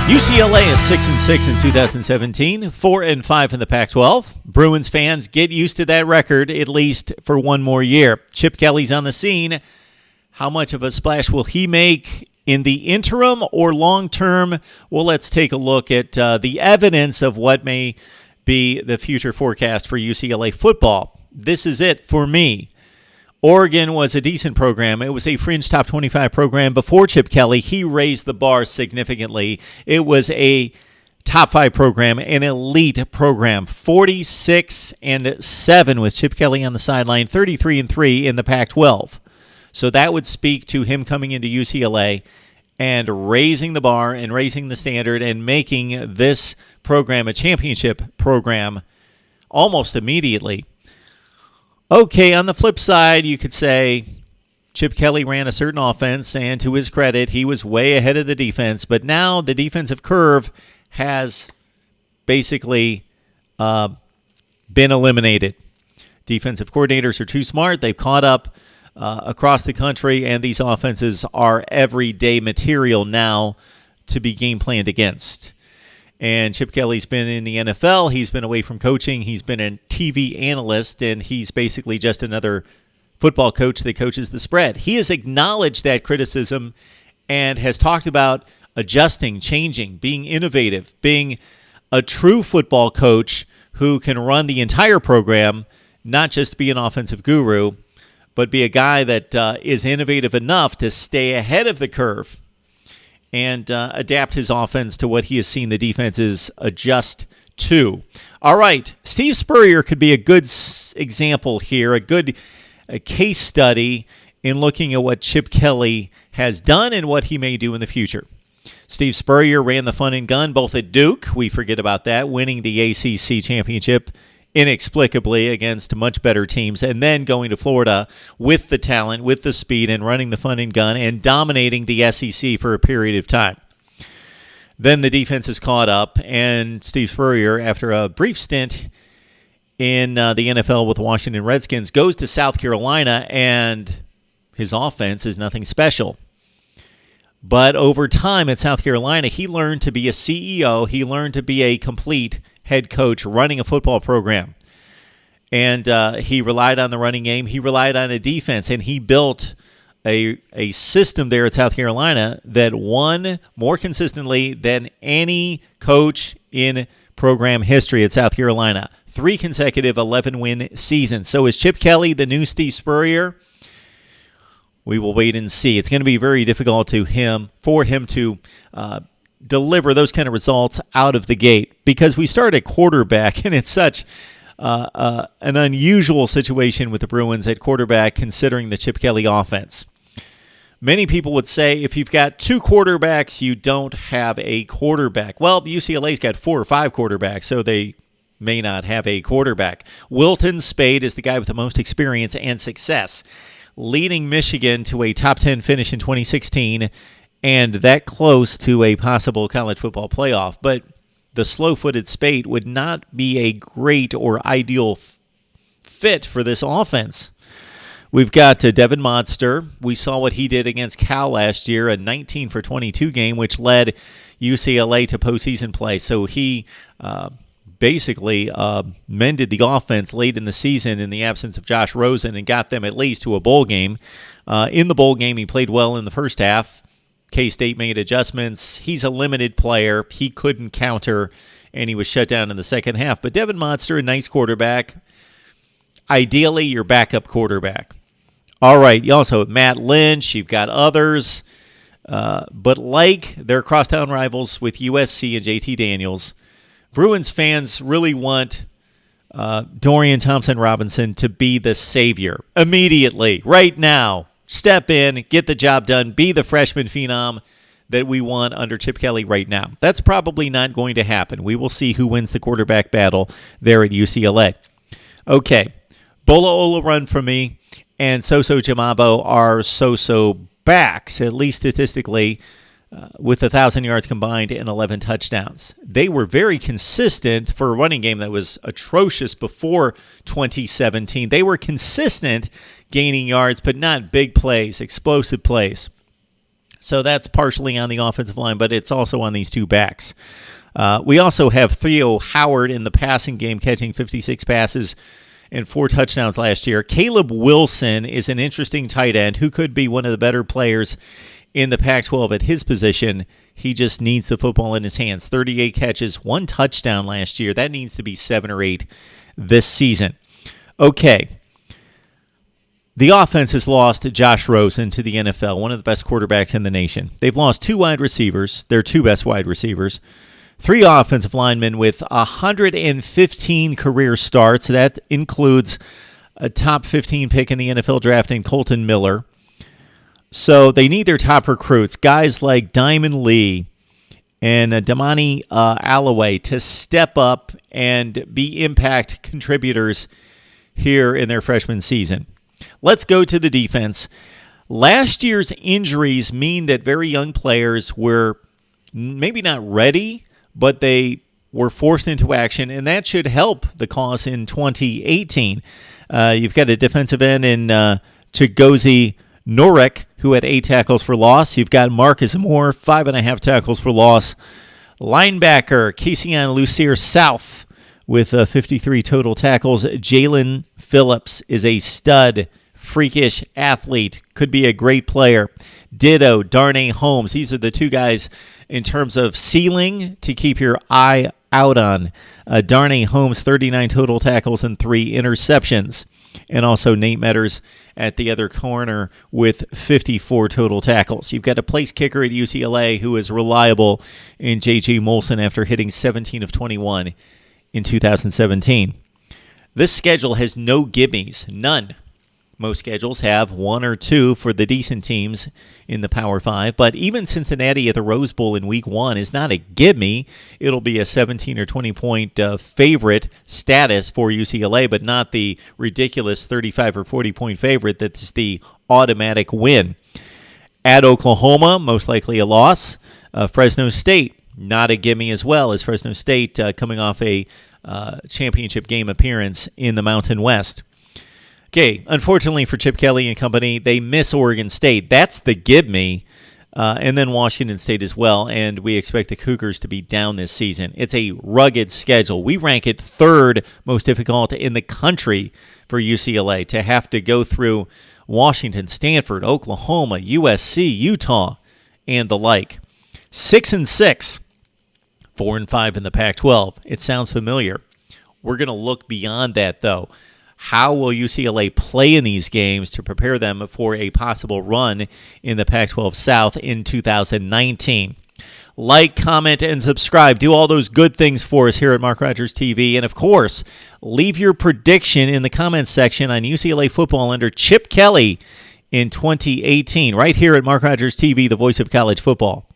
UCLA at 6-6 in 2017, 4-5 in the Pac-12. Bruins fans, get used to that record at least for one more year. Chip Kelly's on the scene. How much of a splash will he make in the interim or long term? Well, let's take a look at the evidence of what may be the future forecast for UCLA football. This is it for me. Oregon was a decent program. It was a fringe top 25 program before Chip Kelly. He raised the bar significantly. It was a top 5 program, an elite program. 46-7 with Chip Kelly on the sideline, 33-3 in the Pac-12. So that would speak to him coming into UCLA and raising the bar and raising the standard and making this program a championship program almost immediately. Okay, on the flip side, you could say Chip Kelly ran a certain offense, and to his credit, he was way ahead of the defense. But now the defensive curve has basically been eliminated. Defensive coordinators are too smart. They've caught up across the country, and these offenses are everyday material now to be game planned against. And Chip Kelly's been in the NFL. He's been away from coaching. He's been a TV analyst, and he's basically just another football coach that coaches the spread. He has acknowledged that criticism and has talked about adjusting, changing, being innovative, being a true football coach who can run the entire program, not just be an offensive guru, but be a guy that is innovative enough to stay ahead of the curve and adapt his offense to what he has seen the defenses adjust to. All right, Steve Spurrier could be a good example here, a case study in looking at what Chip Kelly has done and what he may do in the future. Steve Spurrier ran the fun and gun both at Duke, we forget about that, winning the ACC championship inexplicably against much better teams, and then going to Florida with the talent, with the speed, and running the fun and gun and dominating the SEC for a period of time. Then the defense is caught up, and Steve Spurrier, after a brief stint in the NFL with the Washington Redskins, goes to South Carolina, and his offense is nothing special. But over time at South Carolina, he learned to be a CEO. He learned to be a complete head coach running a football program. And he relied on the running game. He relied on a defense, and he built a system there at South Carolina that won more consistently than any coach in program history at South Carolina. 3 consecutive 11-win seasons. So is Chip Kelly the new Steve Spurrier? We will wait and see. It's going to be very difficult for him to deliver those kind of results out of the gate because we start at quarterback, and it's such an unusual situation with the Bruins at quarterback considering the Chip Kelly offense. Many people would say if you've got 2 quarterbacks, you don't have a quarterback. Well, UCLA's got 4 or 5 quarterbacks, so they may not have a quarterback. Wilton Spade is the guy with the most experience and success, leading Michigan to a top 10 finish in 2016 and that close to a possible college football playoff. But the slow-footed Spade would not be a great or ideal fit for this offense. We've got Devin Modster. We saw what he did against Cal last year, a 19 for 22 game, which led UCLA to postseason play. So he basically mended the offense late in the season in the absence of Josh Rosen and got them at least to a bowl game. In the bowl game, he played well in the first half. K-State made adjustments. He's a limited player. He couldn't counter, and he was shut down in the second half. But Devin Modster, a nice quarterback. Ideally, your backup quarterback. All right, you also have Matt Lynch. You've got others. But like their crosstown rivals with USC and JT Daniels, Bruins fans really want Dorian Thompson-Robinson to be the savior immediately, right now. Step in, get the job done, be the freshman phenom that we want under Chip Kelly right now. That's probably not going to happen. We will see who wins the quarterback battle there at UCLA. Okay, Bola Olorun for me and Soso Jamabo are so-so backs, at least statistically, with 1,000 yards combined and 11 touchdowns. They were very consistent for a running game that was atrocious before 2017. They were consistent gaining yards, but not big plays, explosive plays. So that's partially on the offensive line, but it's also on these two backs. We also have Theo Howard in the passing game, catching 56 passes and 4 touchdowns last year. Caleb Wilson is an interesting tight end who could be one of the better players in the Pac-12 at his position. He just needs the football in his hands. 38 catches, 1 touchdown last year. That needs to be 7 or 8 this season. Okay. The offense has lost Josh Rosen to the NFL, one of the best quarterbacks in the nation. They've lost 2 wide receivers, their 2 best wide receivers, 3 offensive linemen with 115 career starts. That includes a top 15 pick in the NFL draft in Colton Miller. So they need their top recruits, guys like Diamond Lee and Damani Alloway, to step up and be impact contributors here in their freshman season. Let's go to the defense. Last year's injuries mean that very young players were maybe not ready, but they were forced into action, and that should help the cause in 2018. You've got a defensive end in Chigozie Norek, who had 8 tackles for loss. You've got Marcus Moore, 5.5 tackles for loss. Linebacker Keyshawn Lucier South with 53 total tackles. Jalen Phillips is a stud, freakish athlete, could be a great player. Ditto, Darnay Holmes. These are the 2 guys in terms of ceiling to keep your eye out on. Darnay Holmes, 39 total tackles and 3 interceptions. And also Nate Metters at the other corner with 54 total tackles. You've got a place kicker at UCLA who is reliable in J.J. Molson after hitting 17 of 21 in 2017. This schedule has no gimmies, none. Most schedules have 1 or 2 for the decent teams in the Power 5, but even Cincinnati at the Rose Bowl in Week 1 is not a gimme. It'll be a 17 or 20-point favorite status for UCLA, but not the ridiculous 35 or 40-point favorite that's the automatic win. At Oklahoma, most likely a loss. Fresno State, not a gimme as well, as Fresno State coming off a championship game appearance in the Mountain West. Okay, unfortunately for Chip Kelly and company, they miss Oregon State. That's the gimme, and then Washington State as well, and we expect the Cougars to be down this season. It's a rugged schedule. We rank it 3rd most difficult in the country for UCLA to have to go through Washington, Stanford, Oklahoma, USC, Utah, and the like. 6-6, 4-5 in the Pac-12. It sounds familiar. We're going to look beyond that, though. How will UCLA play in these games to prepare them for a possible run in the Pac-12 South in 2019? Like, comment, and subscribe. Do all those good things for us here at Mark Rogers TV. And, of course, leave your prediction in the comments section on UCLA football under Chip Kelly in 2018, right here at Mark Rogers TV, the voice of college football.